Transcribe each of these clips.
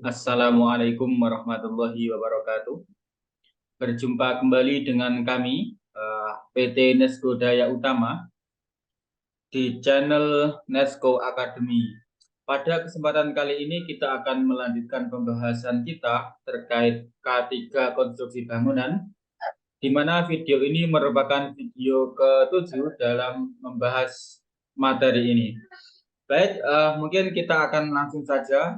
Assalamualaikum warahmatullahi wabarakatuh. Berjumpa kembali dengan kami, PT Nesco Daya Utama, di channel Nesco Academy. Pada kesempatan kali ini kita akan melanjutkan pembahasan kita terkait K3 konstruksi bangunan, di mana video ini merupakan video ke-7 dalam membahas materi ini. Baik, mungkin kita akan langsung saja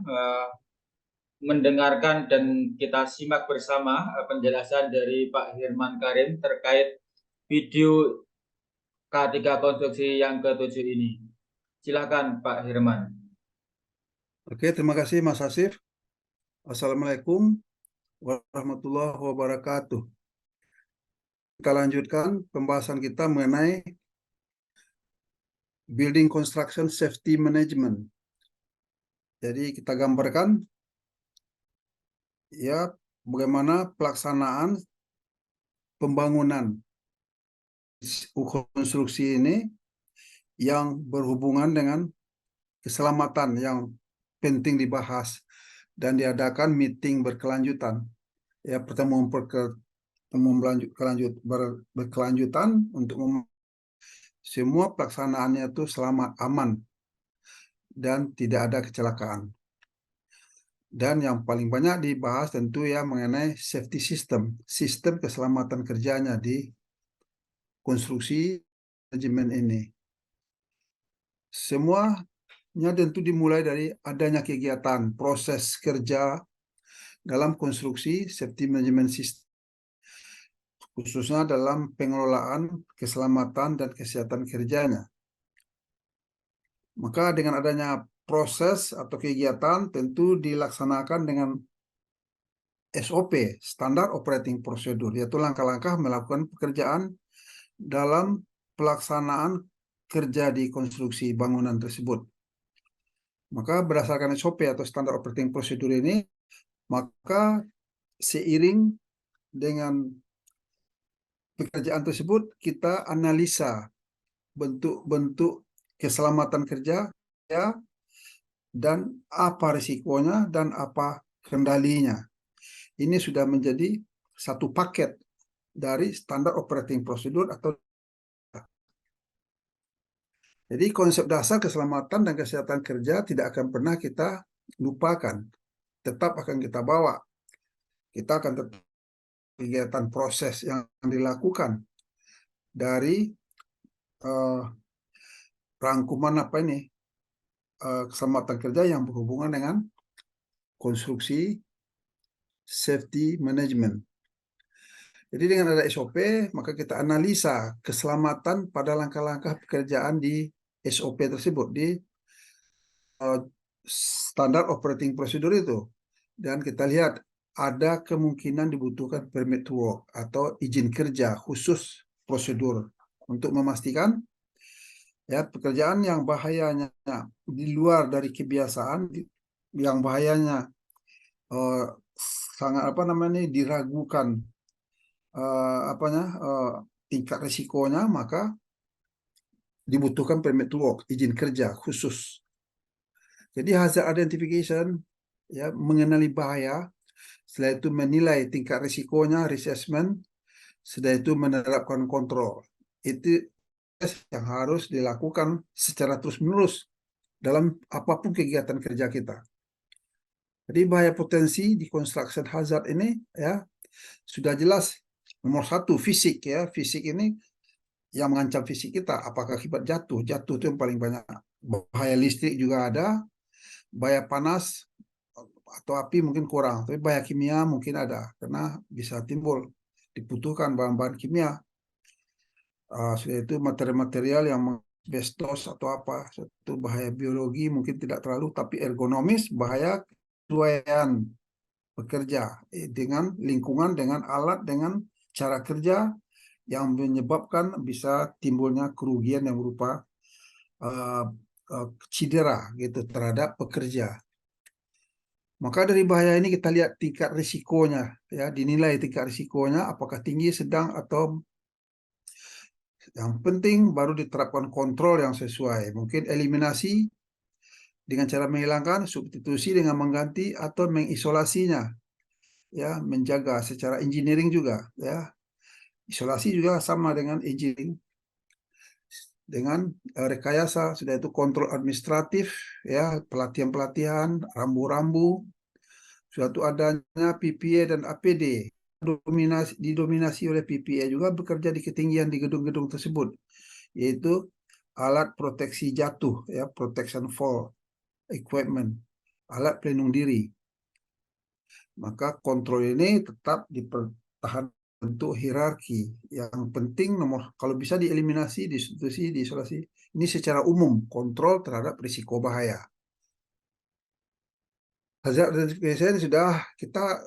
mendengarkan dan kita simak bersama penjelasan dari Pak Hirman Karim terkait video K3 konstruksi yang ke-7 ini. Silakan Pak Hirman. Oke, terima kasih Mas Asif. Assalamualaikum warahmatullahi wabarakatuh. Kita lanjutkan pembahasan kita mengenai Building Construction Safety Management. Jadi kita gambarkan ya bagaimana pelaksanaan pembangunan konstruksi ini yang berhubungan dengan keselamatan yang penting dibahas dan diadakan meeting berkelanjutan. Ya, pertemuan berkelanjutan untuk semua pelaksanaannya itu selamat, aman, dan tidak ada kecelakaan. Dan yang paling banyak dibahas tentu ya mengenai safety system, sistem keselamatan kerjanya di konstruksi manajemen ini. Semuanya tentu dimulai dari adanya kegiatan proses kerja dalam konstruksi safety management system, khususnya dalam pengelolaan keselamatan dan kesehatan kerjanya. Maka dengan adanya proses atau kegiatan tentu dilaksanakan dengan SOP, Standard Operating Procedure, yaitu langkah-langkah melakukan pekerjaan dalam pelaksanaan kerja di konstruksi bangunan tersebut. Maka berdasarkan SOP atau Standard Operating Procedure ini, maka seiring dengan pekerjaan tersebut kita analisa bentuk-bentuk keselamatan kerja ya, dan apa risikonya dan apa kendalinya. Ini sudah menjadi satu paket dari standar operating procedure atau jadi konsep dasar keselamatan dan kesehatan kerja tidak akan pernah kita lupakan. Tetap akan kita bawa. Kita akan tetap kegiatan proses yang dilakukan dari rangkuman keselamatan kerja yang berhubungan dengan konstruksi safety management. Jadi dengan ada SOP, maka kita analisa keselamatan pada langkah-langkah pekerjaan di SOP tersebut, di standar operating procedure itu. Dan kita lihat ada kemungkinan dibutuhkan permit to work atau izin kerja khusus prosedur untuk memastikan ya pekerjaan yang bahayanya di luar dari kebiasaan, yang bahayanya sangat diragukan tingkat risikonya, maka dibutuhkan permit to work, izin kerja khusus. Jadi hazard identification ya mengenali bahaya, setelah itu menilai tingkat risikonya, risk assessment, setelah itu menerapkan kontrol. Itu yang harus dilakukan secara terus-menerus dalam apapun kegiatan kerja kita. Jadi bahaya potensi di construction hazard ini ya sudah jelas. Nomor satu, fisik ya. Fisik ini yang mengancam fisik kita. Apakah akibat jatuh? Jatuh itu yang paling banyak. Bahaya listrik juga ada. Bahaya panas atau api mungkin kurang. Tapi bahaya kimia mungkin ada. Karena bisa timbul. Dibutuhkan bahan-bahan kimia. Sudah itu materi-material yang asbestos atau apa. Itu bahaya biologi mungkin tidak terlalu. Tapi ergonomis, bahaya kesesuaian bekerja dengan lingkungan, dengan alat, dengan cara kerja yang menyebabkan bisa timbulnya kerugian yang berupa cedera gitu terhadap pekerja. Maka dari bahaya ini kita lihat tingkat risikonya, ya, dinilai tingkat risikonya apakah tinggi, sedang, atau yang penting baru diterapkan kontrol yang sesuai. Mungkin eliminasi dengan cara menghilangkan, substitusi dengan mengganti, atau mengisolasinya, ya, menjaga secara engineering juga, ya. Isolasi juga sama dengan engineering, dengan rekayasa, sudah itu kontrol administratif, ya, pelatihan-pelatihan, rambu-rambu, suatu adanya PPA dan APD, didominasi oleh PPA juga bekerja di ketinggian di gedung-gedung tersebut, yaitu alat proteksi jatuh, ya, protection fall equipment, alat pelindung diri. Maka kontrol ini tetap dipertahankan bentuk hierarki. Yang penting kalau bisa dieliminasi, disubstitusi, diisolasi. Ini secara umum kontrol terhadap risiko bahaya. Hazard identification sudah kita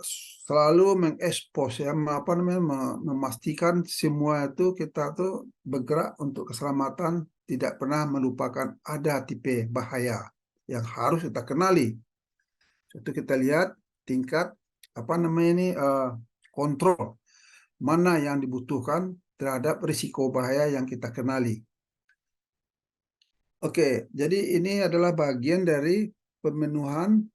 selalu mengekspos, ya, memastikan semua itu kita tuh bergerak untuk keselamatan, tidak pernah melupakan ada tipe bahaya yang harus kita kenali. Itu kita lihat tingkat kontrol mana yang dibutuhkan terhadap risiko bahaya yang kita kenali. Oke, jadi ini adalah bagian dari pemenuhan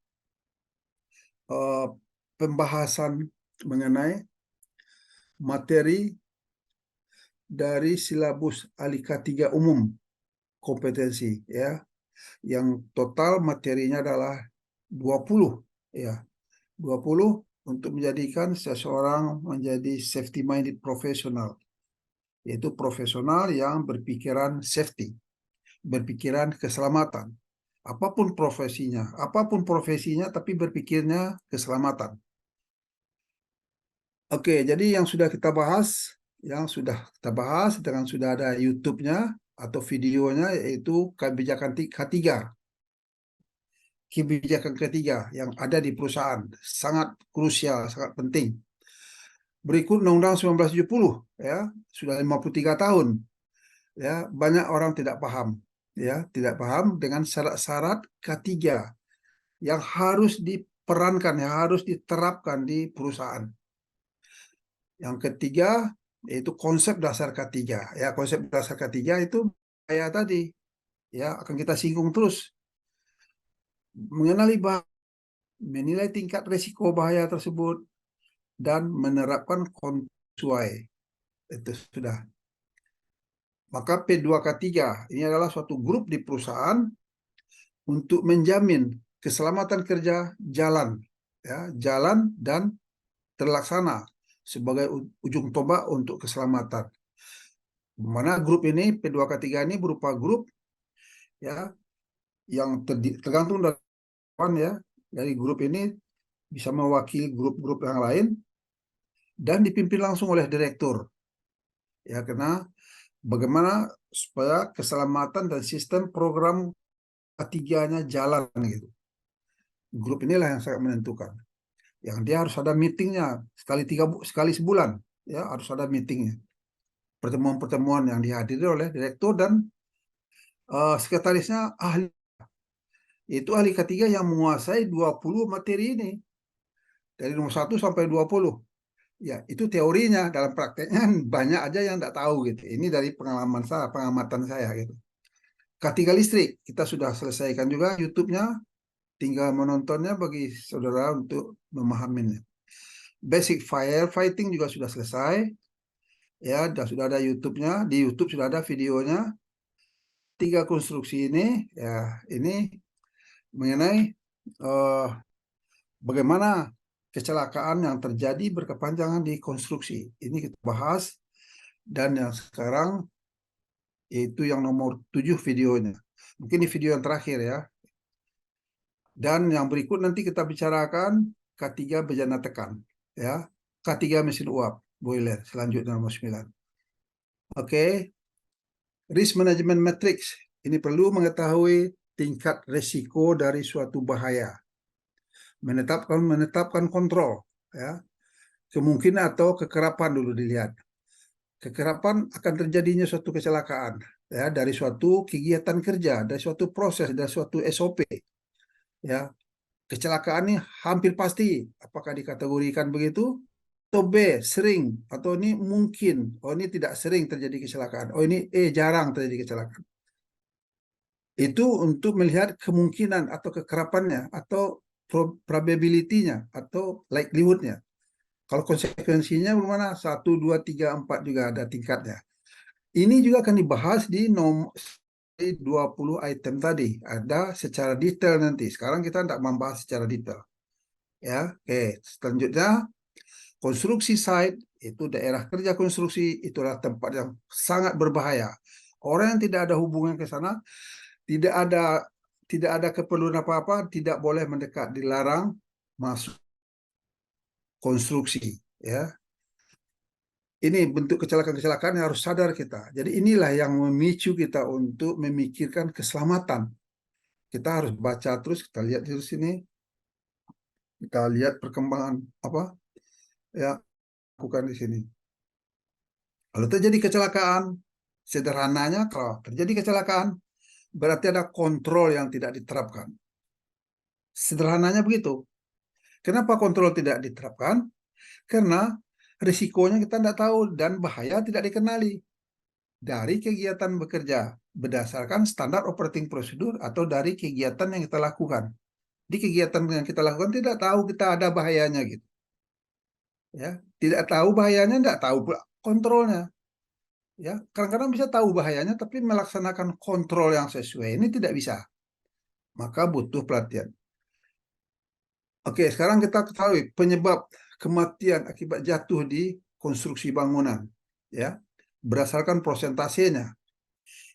pembahasan mengenai materi dari silabus ahli K3 umum kompetensi, ya, yang total materinya adalah 20, ya. 20 untuk menjadikan seseorang menjadi safety minded profesional, yaitu profesional yang berpikiran safety, berpikiran keselamatan. Apapun profesinya, tapi berpikirnya keselamatan. Oke, jadi yang sudah kita bahas, dengan sudah ada YouTube-nya atau videonya, yaitu kebijakan ketiga yang ada di perusahaan, sangat krusial, sangat penting. Berikut Undang-Undang 1970, ya, sudah 53 tahun. Ya, banyak orang tidak paham, ya, tidak paham dengan syarat-syarat K3 yang harus diperankan, yang harus diterapkan di perusahaan. Yang ketiga yaitu konsep dasar K3. Ya, konsep dasar K3 itu kayak tadi, ya, akan kita singgung terus. Mengenali bahaya, menilai tingkat risiko bahaya tersebut, dan menerapkan sesuai. Itu sudah. Maka P2K3 ini adalah suatu grup di perusahaan untuk menjamin keselamatan kerja jalan, ya, jalan dan terlaksana sebagai ujung tombak untuk keselamatan. Mana grup ini P2K3 ini berupa grup, ya, yang tergantung dari, ya, dari grup ini bisa mewakili grup-grup yang lain dan dipimpin langsung oleh direktur, ya, karena bagaimana supaya keselamatan dan sistem program K3-nya jalan gitu. Grup inilah yang sangat menentukan. Yang dia harus ada meetingnya sekali sebulan, ya, harus ada meetingnya. Pertemuan-pertemuan yang dihadiri oleh direktur dan sekretarisnya ahli. Itu ahli K3 yang menguasai 20 materi ini. Dari nomor 1 sampai 20. Ya, itu teorinya. Dalam prakteknya banyak aja yang tidak tahu gitu. Ini dari pengamatan saya gitu. K3 listrik, kita sudah selesaikan juga YouTube-nya. Tinggal menontonnya bagi saudara untuk memahaminya. Basic firefighting juga sudah selesai. Ya, sudah ada YouTube-nya. Di YouTube sudah ada videonya. 3 konstruksi ini, ya, ini mengenai bagaimana kecelakaan yang terjadi berkepanjangan di konstruksi. Ini kita bahas. Dan yang sekarang yaitu yang nomor 7 videonya. Mungkin di video yang terakhir, ya. Dan yang berikut nanti kita bicarakan K3 bejana tekan, ya. K3 mesin uap boiler, selanjutnya nomor 9. Oke. Risk management matrix. Ini perlu mengetahui tingkat resiko dari suatu bahaya. Menetapkan kontrol, ya. Kemungkinan atau kekerapan dulu dilihat. Kekerapan akan terjadinya suatu kecelakaan, ya, dari suatu kegiatan kerja, dari suatu proses, dari suatu SOP, ya. kecelakaan ini hampir pasti, apakah dikategorikan begitu? Atau B, sering, atau ini mungkin, oh ini tidak sering terjadi kecelakaan, oh ini jarang terjadi kecelakaan. Itu untuk melihat kemungkinan atau kekerapannya, atau probability-nya, atau likelihood-nya. Kalau konsekuensinya bagaimana? 1, 2, 3, 4 juga ada tingkatnya. Ini juga akan dibahas di nomor 20 item tadi. Ada secara detail nanti. Sekarang kita tidak membahas secara detail. Ya, oke. Selanjutnya, konstruksi site itu daerah kerja konstruksi, itulah tempat yang sangat berbahaya. Orang yang tidak ada hubungan ke sana, tidak ada keperluan apa-apa, tidak boleh mendekat, dilarang masuk konstruksi. Ya, ini bentuk kecelakaan-kecelakaan yang harus sadar kita. Jadi inilah yang memicu kita untuk memikirkan keselamatan. Kita harus baca terus, kita lihat di sini, kita lihat perkembangan apa ya lakukan di sini. Kalau terjadi kecelakaan, sederhananya kalau terjadi kecelakaan berarti ada kontrol yang tidak diterapkan. Sederhananya begitu. Kenapa kontrol tidak diterapkan? Karena risikonya kita tidak tahu dan bahaya tidak dikenali dari kegiatan bekerja berdasarkan standar operating prosedur atau dari kegiatan yang kita lakukan. Di kegiatan yang kita lakukan tidak tahu kita ada bahayanya gitu. Ya, tidak tahu bahayanya, tidak tahu pula kontrolnya. Ya, kadang-kadang bisa tahu bahayanya tapi melaksanakan kontrol yang sesuai ini tidak bisa. Maka butuh pelatihan. Oke, sekarang kita ketahui penyebab kematian akibat jatuh di konstruksi bangunan, ya, berdasarkan prosentasenya.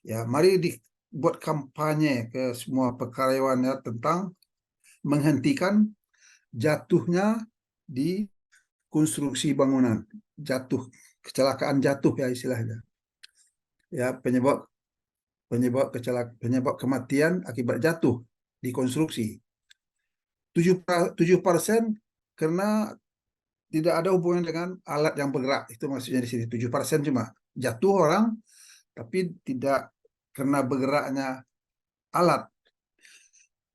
Ya, mari dibuat kampanye ke semua karyawannya tentang menghentikan jatuhnya di konstruksi bangunan, jatuh, kecelakaan jatuh ya istilahnya. Ya, penyebab kematian akibat jatuh di konstruksi. 7% karena tidak ada hubungan dengan alat yang bergerak. Itu maksudnya di sini. 7% cuma jatuh orang, tapi tidak karena bergeraknya alat.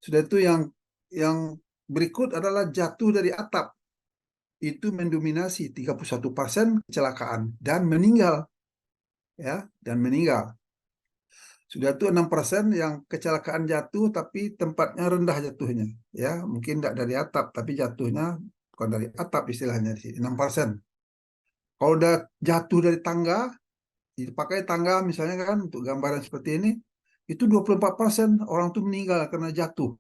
Sudah itu yang berikut adalah jatuh dari atap. Itu mendominasi 31% kecelakaan dan meninggal. Ya, dan meninggal. Sudah itu 6% yang kecelakaan jatuh tapi tempatnya rendah jatuhnya. Ya, mungkin tidak dari atap tapi jatuhnya bukan dari atap istilahnya di sini. 6%. Kalau udah jatuh dari tangga, dipakai tangga misalnya kan untuk gambaran seperti ini, itu 24% orang itu meninggal karena jatuh.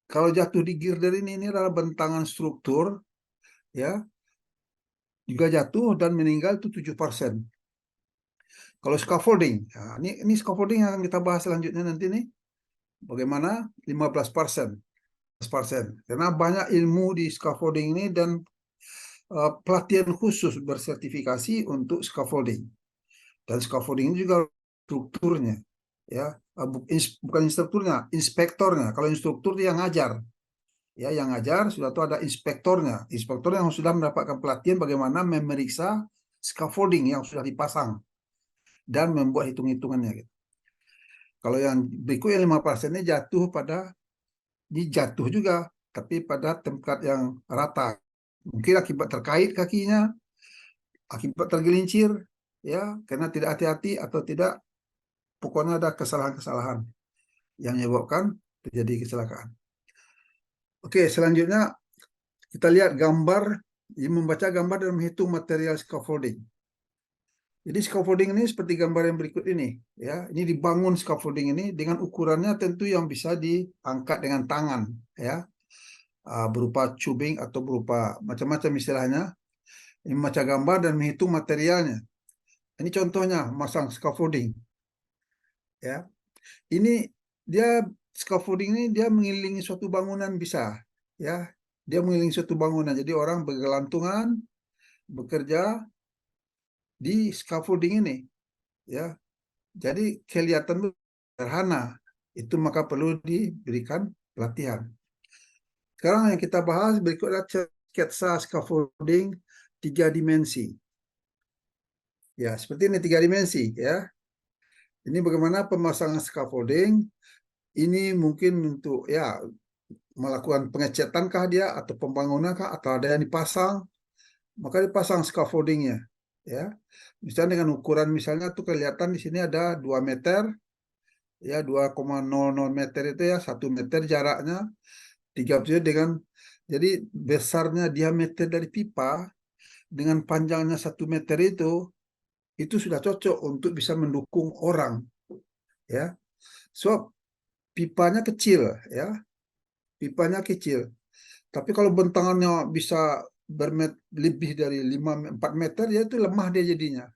Kalau jatuh di girder ini adalah bentangan struktur, ya, juga jatuh dan meninggal itu 7%. Kalau scaffolding, ya, ini scaffolding yang akan kita bahas selanjutnya nanti nih. Bagaimana 15%. Karena banyak ilmu di scaffolding ini dan pelatihan khusus bersertifikasi untuk scaffolding. Dan scaffolding ini juga strukturnya, ya, bukan instrukturnya, inspektornya. Kalau instruktur dia ngajar, ya, yang ngajar sudah tuh ada inspektornya, inspektor yang sudah mendapatkan pelatihan bagaimana memeriksa scaffolding yang sudah dipasang dan membuat hitung-hitungannya. Gitu. Kalau yang berikutnya 5%-nya jatuh pada jatuh juga, tapi pada tempat yang rata. Mungkin akibat terkait kakinya, akibat tergelincir, ya, karena tidak hati-hati atau tidak, pokoknya ada kesalahan-kesalahan yang menyebabkan terjadi kecelakaan. Oke, selanjutnya kita lihat gambar, membaca gambar dan menghitung material scaffolding. Jadi scaffolding ini seperti gambar yang berikut ini, ya. Ini dibangun scaffolding ini dengan ukurannya tentu yang bisa diangkat dengan tangan, ya, berupa tubing atau berupa macam-macam istilahnya. Ini membaca gambar dan menghitung materialnya. Ini contohnya masang scaffolding, ya. Ini dia scaffolding ini dia mengelilingi suatu bangunan bisa, ya. Dia mengelilingi suatu bangunan. Jadi orang bergelantungan bekerja di scaffolding ini, ya. Jadi kelihatan sederhana. Itu maka perlu diberikan pelatihan. Sekarang yang kita bahas berikut adalah sketsa scaffolding 3 dimensi. Ya, seperti ini 3 dimensi, ya. Ini bagaimana pemasangan scaffolding ini mungkin untuk ya melakukan pengecatan kah dia atau pembangunan kah atau ada yang dipasang, maka dipasang scaffoldingnya ya. Misalnya dengan ukuran misalnya tuh kelihatan di sini ada 2 meter ya, 2,00 meter itu ya, 1 meter jaraknya, 30 dengan jadi besarnya diameter dari pipa dengan panjangnya 1 meter itu sudah cocok untuk bisa mendukung orang ya. So pipanya kecil ya, pipanya kecil. Tapi kalau bentangannya bisa lebih dari 4 meter ya itu lemah dia jadinya.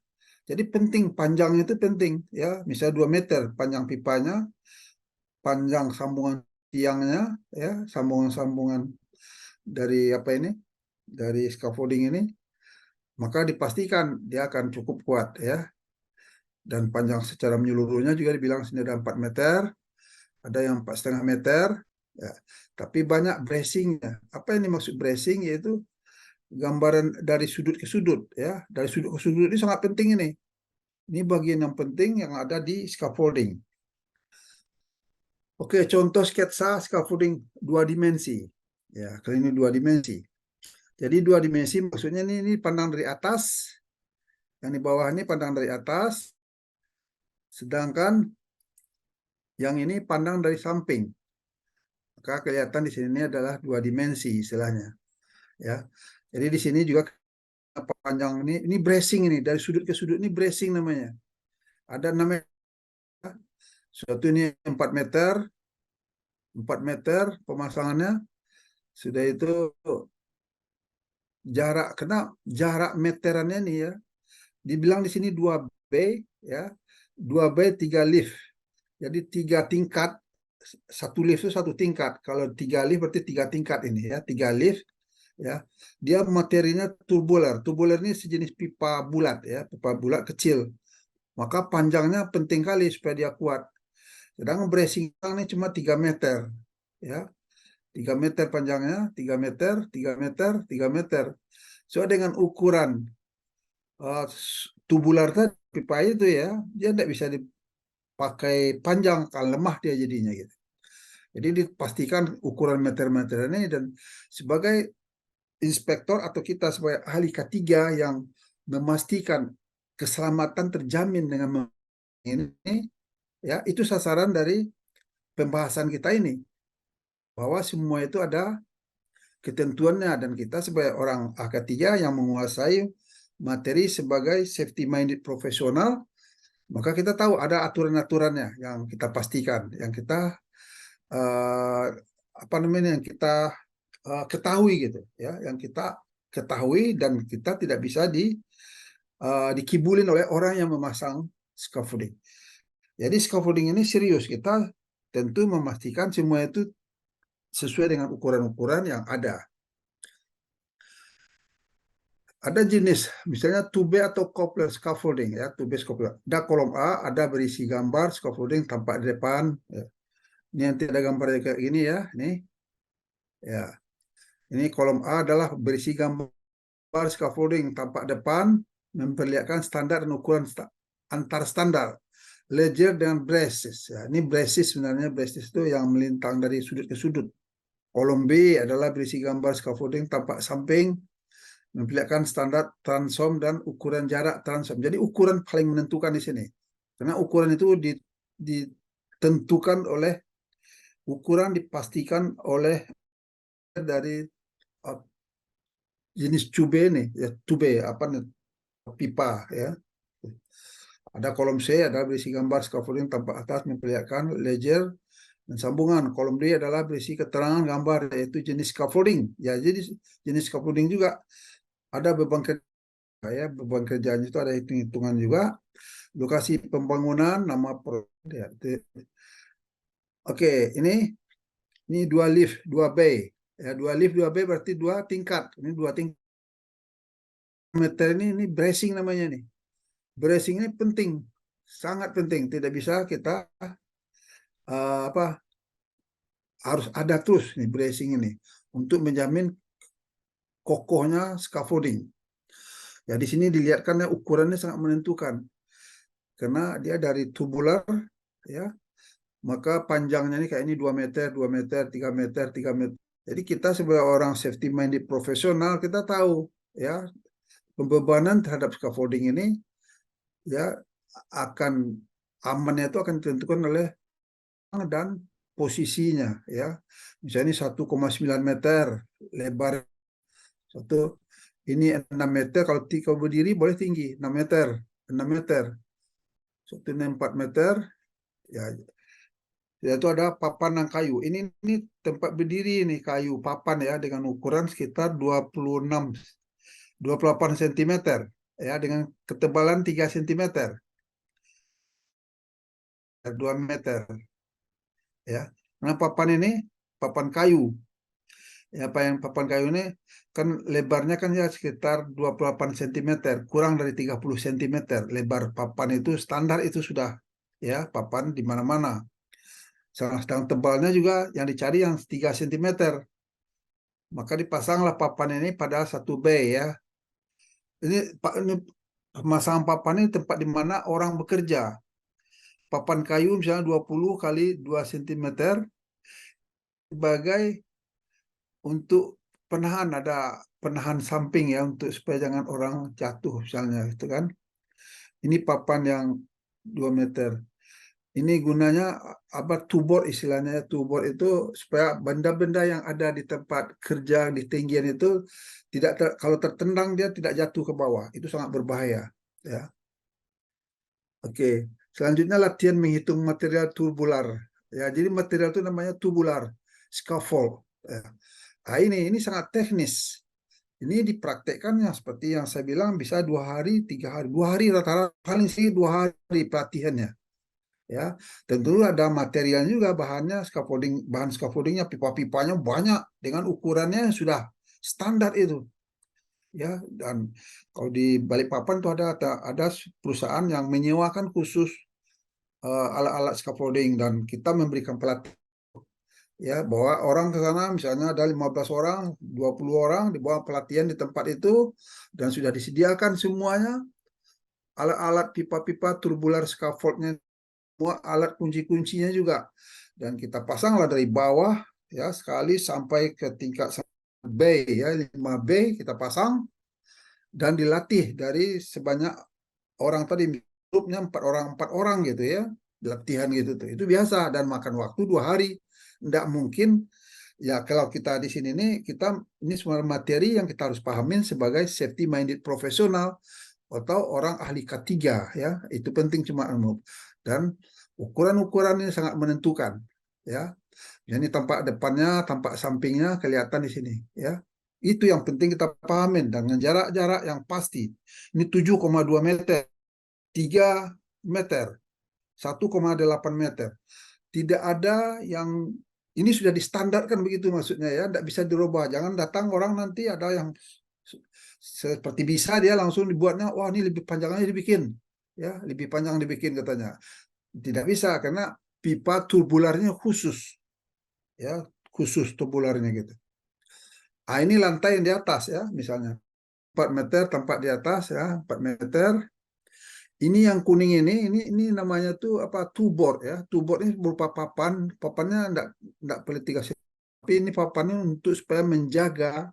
Jadi penting panjangnya itu penting ya. Misalnya 2 meter panjang pipanya, panjang sambungan tiangnya ya, sambungan-sambungan dari apa ini? Dari scaffolding ini, maka dipastikan dia akan cukup kuat ya. Dan panjang secara menyeluruhnya juga dibilang sini ada 4 meter, ada yang 4,5 meter ya. Tapi banyak bracingnya. Apa ini maksud bracing? Yaitu gambaran dari sudut ke sudut ya. Dari sudut ke sudut ini sangat penting ini. Ini bagian yang penting yang ada di scaffolding. Oke, contoh sketsa scaffolding 2 dimensi. Ya, kali ini 2 dimensi. Jadi 2 dimensi maksudnya ini pandang dari atas. Yang di bawah ini pandang dari atas. Sedangkan yang ini pandang dari samping. Maka kelihatan di sini adalah 2 dimensi istilahnya. Ya. Jadi di sini juga panjang ini bracing ini dari sudut ke sudut ini bracing namanya. Ada namanya suatu ini 4 meter, 4 meter pemasangannya. Sudah itu jarak, kena jarak meterannya nih ya. Dibilang di sini 2B ya. 2B 3 lift. Jadi 3 tingkat. Satu lift itu 1 tingkat. Kalau 3 lift berarti 3 tingkat ini ya. 3 lift ya. Dia materinya tubular. Tubular ini sejenis pipa bulat ya, pipa bulat kecil. Maka panjangnya penting kali supaya dia kuat. Sedangkan bracing ini cuma 3 meter ya. 3 meter panjangnya, 3 meter, 3 meter, 3 meter. So dengan ukuran tubular tadi pipa itu ya, dia tidak bisa dipakai panjang, kalau lemah dia jadinya gitu. Jadi dipastikan ukuran meter-meter ini, dan sebagai inspektor atau kita sebagai ahli K3 yang memastikan keselamatan terjamin dengan ini ya, itu sasaran dari pembahasan kita ini, bahwa semua itu ada ketentuannya, dan kita sebagai orang K3 yang menguasai materi sebagai safety minded profesional, maka kita tahu ada aturan-aturannya yang kita pastikan, yang kita apa namanya, yang kita ketahui gitu ya, yang kita ketahui, dan kita tidak bisa dikibulin oleh orang yang memasang scaffolding. Jadi scaffolding ini serius, kita tentu memastikan semua itu sesuai dengan ukuran-ukuran yang ada. Ada jenis, misalnya 2B atau coupler scaffolding ya, 2B scaffolding. Ada kolom A, ada berisi gambar scaffolding tampak di depan. Ya. Ini nanti ada gambar kayak gini ya, nih. Ya, ini kolom A adalah berisi gambar scaffolding tampak depan, memperlihatkan standar dan ukuran antar standar. Ledger dengan braces. Ya, ini braces sebenarnya, braces itu yang melintang dari sudut ke sudut. Kolom B adalah berisi gambar scaffolding tampak samping, memperlihatkan standar transom dan ukuran jarak transom. Jadi ukuran paling menentukan di sini. Karena ukuran itu ditentukan oleh, ukuran dipastikan oleh dari jenis cube ini, ya tube apa nih, pipa ya. Ada kolom C ada berisi gambar scaffolding tampak atas memperlihatkan ledger dan sambungan. Kolom D adalah berisi keterangan gambar, yaitu jenis scaffolding. Ya, jadi jenis scaffolding juga ada beban kerja ya, beban kerjanya itu ada hitung-hitungan juga. Lokasi pembangunan, nama ya, oke, ini 2 lift, 2B. Ya, 2 lift, 2B berarti 2 tingkat. Ini 2 tingkat. Meter ini bracing namanya nih. Bracing ini penting, sangat penting. Tidak bisa kita harus ada terus nih bracing ini untuk menjamin kokohnya scaffolding. Ya, di sini dilihatkan ukurannya sangat menentukan, karena dia dari tubular ya, maka panjangnya ini kayak ini 2 meter, 2 meter, 3 meter, 3 meter. Jadi kita sebagai orang safety minded profesional, kita tahu ya pembebanan terhadap scaffolding ini ya akan amannya itu akan ditentukan oleh dan posisinya ya. Misalnya ini 1,9 meter lebar satu, ini 6 meter, kalau berdiri boleh tinggi 6 meter, 6 meter. Satu ini 4 meter ya. Yaitu ada papan kayu. Ini tempat berdiri ini kayu papan ya dengan ukuran sekitar 28 cm ya dengan ketebalan 3 cm 2 meter ya. Nah, papan ini papan kayu. Ya, papan kayu ini kan lebarnya kan ya sekitar 28 cm, kurang dari 30 cm lebar papan itu standar itu sudah ya papan di mana-mana. Sedang tebalnya juga yang dicari yang 3 cm. Maka dipasanglah papan ini pada satu bay ya. Ini pemasangan papan ini tempat di mana orang bekerja. Papan kayu misalnya 20 kali 2 cm sebagai untuk penahan, ada penahan samping ya untuk supaya jangan orang jatuh misalnya itu kan. Ini papan yang 2 meter. Ini gunanya apa tubor istilahnya. Tubor itu supaya benda-benda yang ada di tempat kerja di tinggian itu tidak kalau tertendang dia tidak jatuh ke bawah. Itu sangat berbahaya ya. Oke, selanjutnya latihan menghitung material tubular. Ya, jadi material itu namanya tubular, scaffold. Ya. Nah, ini sangat teknis. Ini dipraktekkan ya seperti yang saya bilang bisa 2 hari, 3 hari, 2 hari rata-rata paling sih 2 hari pelatihannya. Ya, tentu ada materialnya juga bahannya scaffolding, bahan scaffoldingnya pipa-pipanya banyak dengan ukurannya sudah standar itu. Ya, dan kalau di Balikpapan tuh ada perusahaan yang menyewakan khusus alat-alat scaffolding dan kita memberikan pelatihan ya bahwa orang ke sana misalnya ada 15 orang, 20 orang dibawa pelatihan di tempat itu dan sudah disediakan semuanya alat-alat pipa-pipa tubular scaffoldnya, semua alat kunci-kuncinya juga, dan kita pasanglah dari bawah ya sekali sampai ke tingkat B ya 5B kita pasang dan dilatih dari sebanyak orang tadi grupnya 4 orang gitu ya latihan gitu tuh itu biasa dan makan waktu 2 hari. Tidak mungkin ya kalau kita di sini nih kita ini semua materi yang kita harus pahamin sebagai safety minded profesional atau orang ahli K3 ya itu penting cuma dan ukuran-ukuran ini sangat menentukan ya. Ini tampak depannya, tampak sampingnya kelihatan di sini ya. Itu yang penting kita pahamin dengan jarak-jarak yang pasti. Ini 7,2 meter, 3 meter, 1,8 meter. Tidak ada yang ini sudah distandarkan begitu maksudnya ya, tidak bisa dirubah. Jangan datang orang nanti ada yang seperti bisa dia langsung dibuatnya, wah ini lebih panjangnya dibikin, ya lebih panjang dibikin katanya. Tidak bisa karena pipa tubularnya khusus, ya khusus tubularnya gitu. Ah ini lantai yang di atas ya, misalnya 4 meter tempat di atas ya, 4 meter. Ini yang kuning ini namanya tuh apa tubor ya. Tubor ini berupa papan, papannya enggak perlu 3 cm. Tapi ini papannya untuk supaya menjaga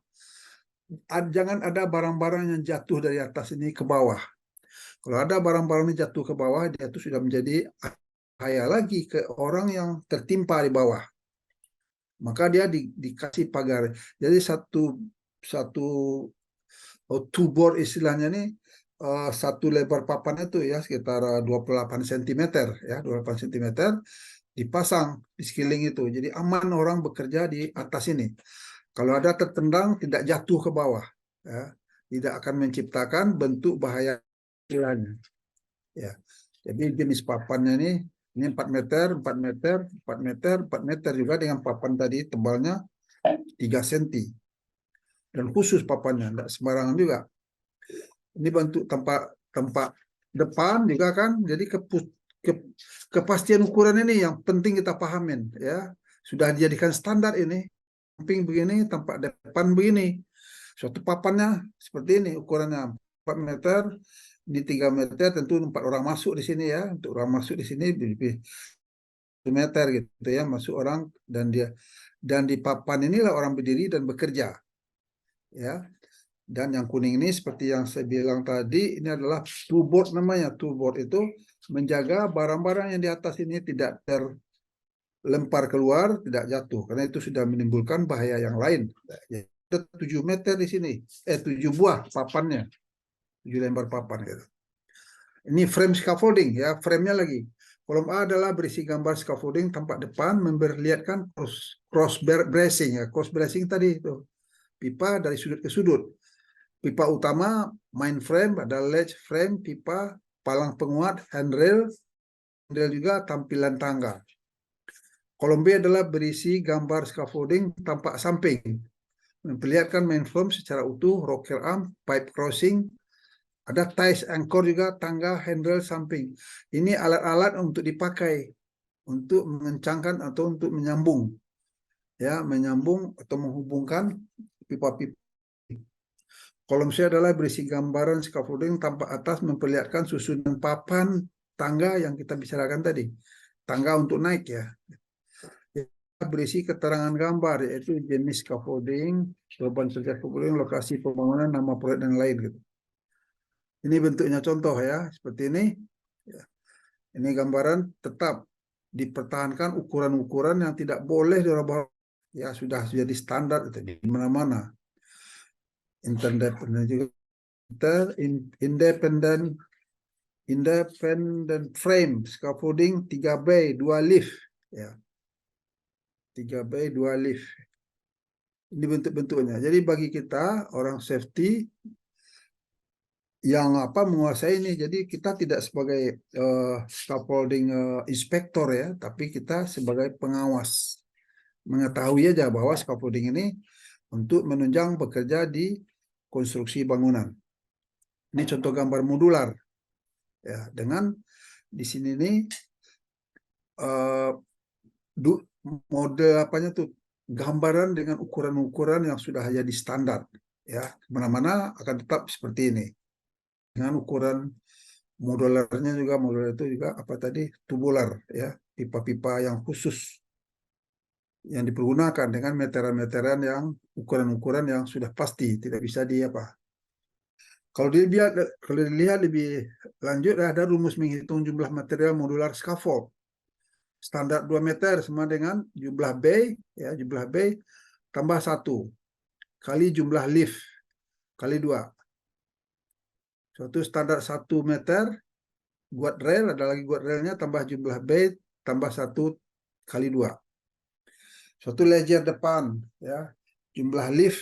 jangan ada barang-barang yang jatuh dari atas ini ke bawah. Kalau ada barang-barang yang jatuh ke bawah, dia itu sudah menjadi bahaya lagi ke orang yang tertimpa di bawah. Maka dia dikasih pagar. Jadi satu satu tubor istilahnya nih satu lebar papan itu ya sekitar 28 cm ya 28 cm dipasang di sekeliling itu. Jadi aman orang bekerja di atas ini. Kalau ada tertendang tidak jatuh ke bawah ya. Tidak akan menciptakan bentuk bahaya istilahnya. Ya. Jadi jenis papannya ini 4 meter, 4 meter, 4 meter, 4 meter juga dengan papan tadi tebalnya 3 cm. Dan khusus papannya, tidak sembarangan juga. Ini bentuk tempat depan juga kan. Jadi kepastian ukuran ini yang penting kita pahamin ya. Sudah dijadikan standar ini. Samping begini, tempat depan begini. Suatu papannya seperti ini ukurannya 4 meter, ini 3 meter, tentu 4 orang masuk di sini ya. Untuk orang masuk di sini meter gitu ya, masuk orang dan di papan inilah orang berdiri dan bekerja ya. Dan yang kuning ini seperti yang saya bilang tadi, ini adalah two board namanya. Two board itu menjaga barang-barang yang di atas ini tidak terlempar keluar, tidak jatuh, karena itu sudah menimbulkan bahaya yang lain. Ya, ada 7 meter di sini, 7 buah papannya, 7 lembar papan gitu. Ini frame scaffolding ya, frame-nya lagi. Kolom A adalah berisi gambar scaffolding tampak depan memperlihatkan cross bracing ya, cross bracing tadi itu. Pipa dari sudut ke sudut. Pipa utama, main frame, ada ledge frame, pipa, palang penguat, handrail juga tampilan tangga. Kolom B adalah berisi gambar scaffolding tampak samping, memperlihatkan main frame secara utuh, rocker arm, pipe crossing, ada ties anchor juga, tangga, handrail samping. Ini alat-alat untuk dipakai untuk mengencangkan atau untuk menyambung, ya, menyambung atau menghubungkan pipa-pipa. Kolom C adalah berisi gambaran scaffolding tampak atas memperlihatkan susunan papan tangga yang kita bicarakan tadi. Tangga untuk naik ya. Berisi keterangan gambar yaitu jenis scaffolding, beban kerja scaffolding, lokasi pembangunan, nama proyek dan lain gitu. Ini bentuknya contoh ya, seperti ini. Ini gambaran tetap dipertahankan ukuran-ukuran yang tidak boleh dirubah. Ya sudah jadi standar itu di mana-mana. Independent juga. Independent frame scaffolding 3 bay 2 lift ya. 3 bay 2 lift. Ini bentuk-bentuknya. Jadi bagi kita orang safety yang menguasai ini, jadi kita tidak sebagai scaffolding inspektor ya, tapi kita sebagai pengawas. Mengetahui aja bahwa scaffolding ini untuk menunjang bekerja di konstruksi bangunan. Ini contoh gambar modular. Ya, dengan di sini nih mode gambaran dengan ukuran-ukuran yang sudah jadi standar ya, kemana-mana akan tetap seperti ini dengan ukuran modularnya juga. Modular itu juga tubular ya, pipa-pipa yang khusus yang dipergunakan dengan meteran-meteran yang ukuran-ukuran yang sudah pasti, tidak bisa Kalau dilihat lebih lanjut, ada rumus menghitung jumlah material modular scaffold. Standar 2 meter sama dengan jumlah bay, ya, jumlah bay tambah 1 kali jumlah lift kali 2. Suatu standar 1 meter, guard rail, ada lagi guard railnya, tambah jumlah bay tambah 1 kali 2. Suatu ledger depan, ya, jumlah lift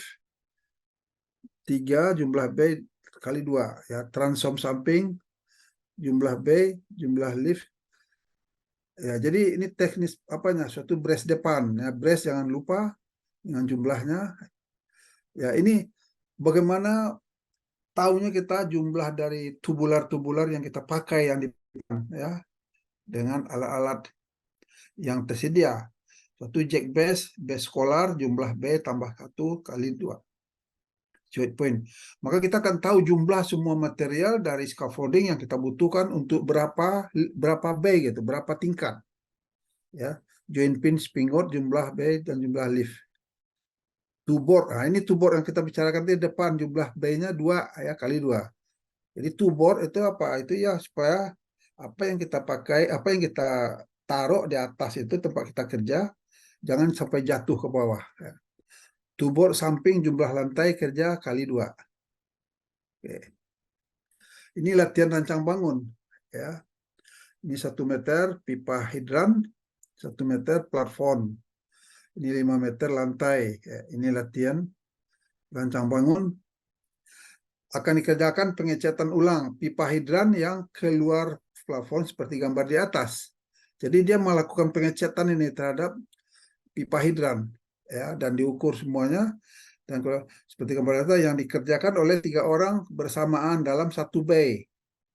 3, jumlah bay kali 2 ya, transom samping, jumlah bay, jumlah lift ya. Jadi ini teknis suatu brace depan ya, brace jangan lupa dengan jumlahnya ya. Ini bagaimana tahunya kita jumlah dari tubular yang kita pakai yang di depan ya, dengan alat-alat yang tersedia. Suatu jack base collar, jumlah bay tambah 1 kali 2 joint point. Maka kita akan tahu jumlah semua material dari scaffolding yang kita butuhkan untuk berapa bay gitu, berapa tingkat. Ya, joint pin, spingot, jumlah bay dan jumlah lift. Two board. Nah, ini two board yang kita bicarakan di depan, jumlah bay-nya 2 ya, kali 2. Jadi two board itu Itu ya supaya apa yang kita pakai, apa yang kita taruh di atas itu tempat kita kerja jangan sampai jatuh ke bawah. Ya. Two board samping jumlah lantai kerja kali 2. Oke. Ini latihan rancang bangun ya. Ini 1 meter pipa hidran, 1 meter plafon. Ini 5 meter lantai. Ya, ini latihan rancang bangun. Akan dikerjakan pengecatan ulang pipa hidran yang keluar plafon seperti gambar di atas. Jadi dia melakukan pengecatan ini terhadap pipa hidran ya, dan diukur semuanya, dan seperti gambar data yang dikerjakan oleh 3 orang bersamaan dalam 1 bay.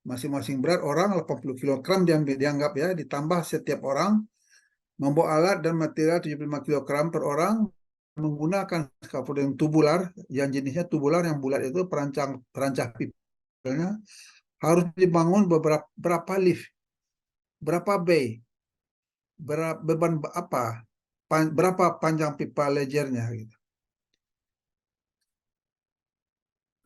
Masing-masing berat orang 80 kg dianggap ya, ditambah setiap orang membawa alat dan material 75 kg per orang, menggunakan scaffolding tubular yang jenisnya tubular yang bulat itu, perancang pipanya harus dibangun berapa lift, berapa bay. berapa panjang pipa lejernya gitu.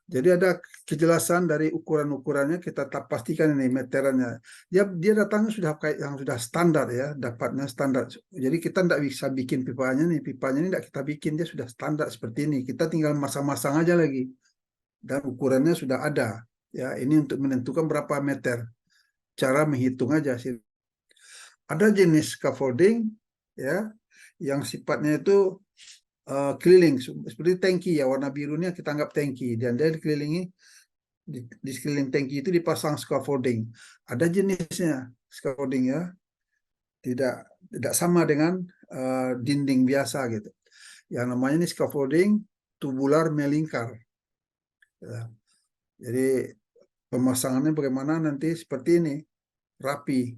Jadi ada kejelasan dari ukuran-ukurannya, kita pastikan ini meterannya. Dia datangnya sudah kayak yang sudah standar ya, dapatnya standar. Jadi kita tidak bisa bikin pipanya ini tidak kita bikin, dia sudah standar seperti ini. Kita tinggal masang-masang aja lagi. Dan ukurannya sudah ada. Ya, ini untuk menentukan berapa meter. Cara menghitung aja sih. Ada jenis scaffolding ya, yang sifatnya itu keliling seperti tangki ya, warna birunya kita anggap tangki, dan dia dikelilingi di sekeliling tangki itu dipasang scaffolding. Ada jenisnya scaffolding ya, tidak sama dengan dinding biasa gitu. Yang namanya ini scaffolding tubular melingkar. Ya. Jadi pemasangannya bagaimana nanti seperti ini, rapi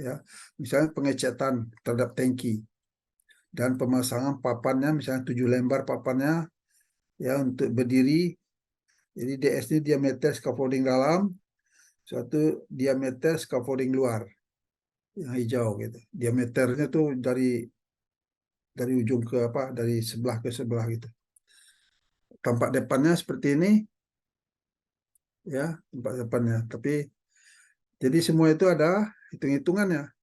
ya. Misalnya pengecatan terhadap tangki dan pemasangan papannya, misalnya 7 lembar papannya ya untuk berdiri. Jadi DS ini diameter scaffolding dalam, suatu diameter scaffolding luar yang hijau gitu. Diameternya tuh dari ujung ke dari sebelah ke sebelah gitu. Tampak depannya seperti ini ya, tampak depannya. Tapi jadi semua itu ada hitung-hitungannya.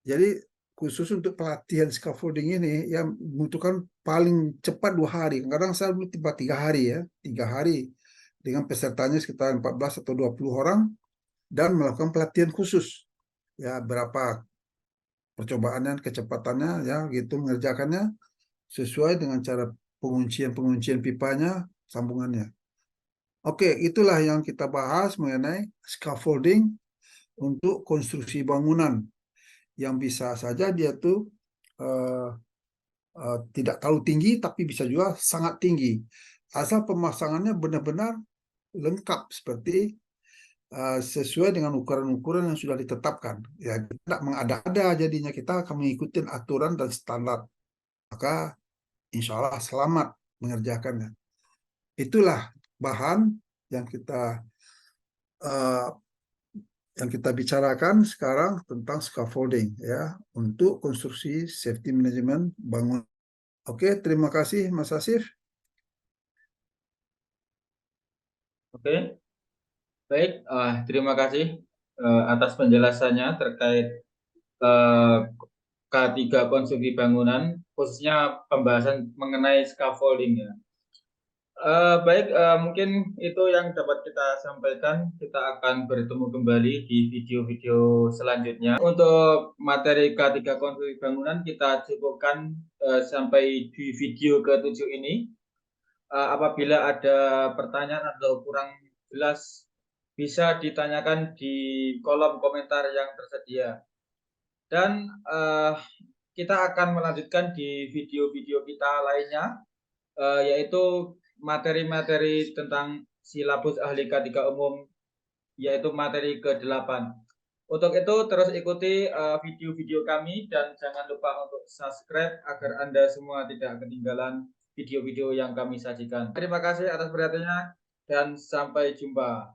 Jadi khusus untuk pelatihan scaffolding ini yang membutuhkan paling cepat 2 hari. Kadang saya belum tiba 3 hari ya, 3 hari dengan pesertanya sekitar 14 atau 20 orang dan melakukan pelatihan khusus. Ya, berapa percobaannya, kecepatannya ya gitu mengerjakannya sesuai dengan cara penguncian pipanya, sambungannya. Oke, itulah yang kita bahas mengenai scaffolding untuk konstruksi bangunan yang bisa saja dia tuh tidak terlalu tinggi tapi bisa juga sangat tinggi. Asal pemasangannya benar-benar lengkap seperti sesuai dengan ukuran-ukuran yang sudah ditetapkan. Ya, tidak mengada-ada, jadinya kita akan mengikuti aturan dan standar. Maka insya Allah selamat mengerjakannya. Itulah bahan yang uh, kita bicarakan sekarang tentang scaffolding ya untuk konstruksi safety management bangunan. Oke, terima kasih Mas Asif. Oke, baik. Terima kasih atas penjelasannya terkait K3 konstruksi bangunan, khususnya pembahasan mengenai scaffolding ya. Baik, mungkin itu yang dapat kita sampaikan. Kita akan bertemu kembali di video-video selanjutnya. Untuk materi K3 konstruksi bangunan kita cukupkan sampai di video ke-7 ini. Apabila ada pertanyaan atau kurang jelas, bisa ditanyakan di kolom komentar yang tersedia. Dan kita akan melanjutkan di video-video kita lainnya, yaitu materi-materi tentang silabus ahli K3 umum, yaitu materi ke-8. Untuk itu terus ikuti video-video kami dan jangan lupa untuk subscribe agar Anda semua tidak ketinggalan video-video yang kami sajikan. Terima kasih atas perhatiannya dan sampai jumpa.